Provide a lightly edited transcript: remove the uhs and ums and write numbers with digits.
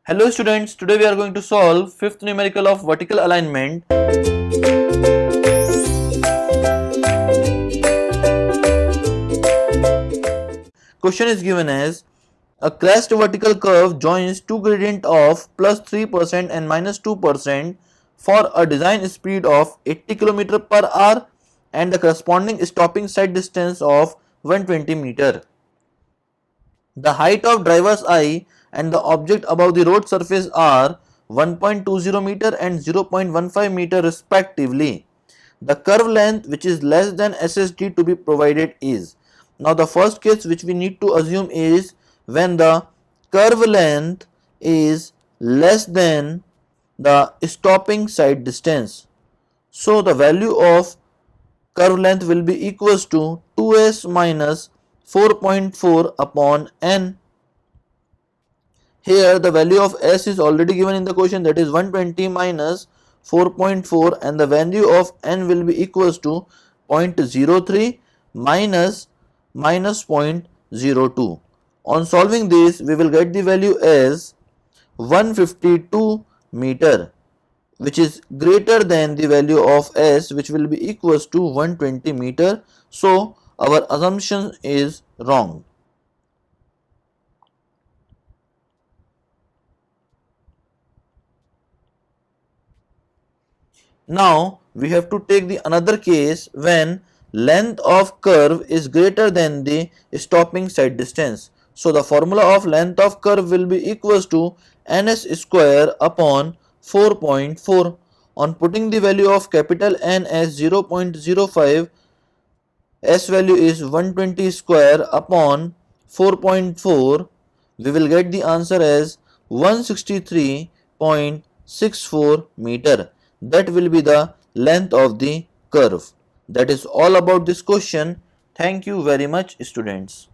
Hello students, today we are going to solve fifth numerical of vertical alignment. Question is given as a crest vertical curve joins two gradient of plus 3% and minus 2% for a design speed of 80 km per hour and the corresponding stopping side distance of 120 meter. The height of driver's eye and the object above the road surface are 1.20 meter and 0.15 meter respectively. The curve length which is less than SSD to be provided is. Now the first case which we need to assume is when the curve length is less than the stopping side distance. So the value of curve length will be equals to 2s minus 4.4 upon n. Here the value of s is already given in the question, that is 120 minus 4.4, and the value of n will be equals to 0.03 minus 0.02. On solving this, we will get the value as 152 meter, which is greater than the value of s, which will be equals to 120 meter. So our assumption is wrong. Now we have to take the another case when length of curve is greater than the stopping side distance. So the formula of length of curve will be equals to ns square upon 4.4. On putting the value of capital N as 0.05, s value is 120 square upon 4.4, we will get the answer as 163.64 meter. That will be the length of the curve. That is all about this question. Thank you very much, students.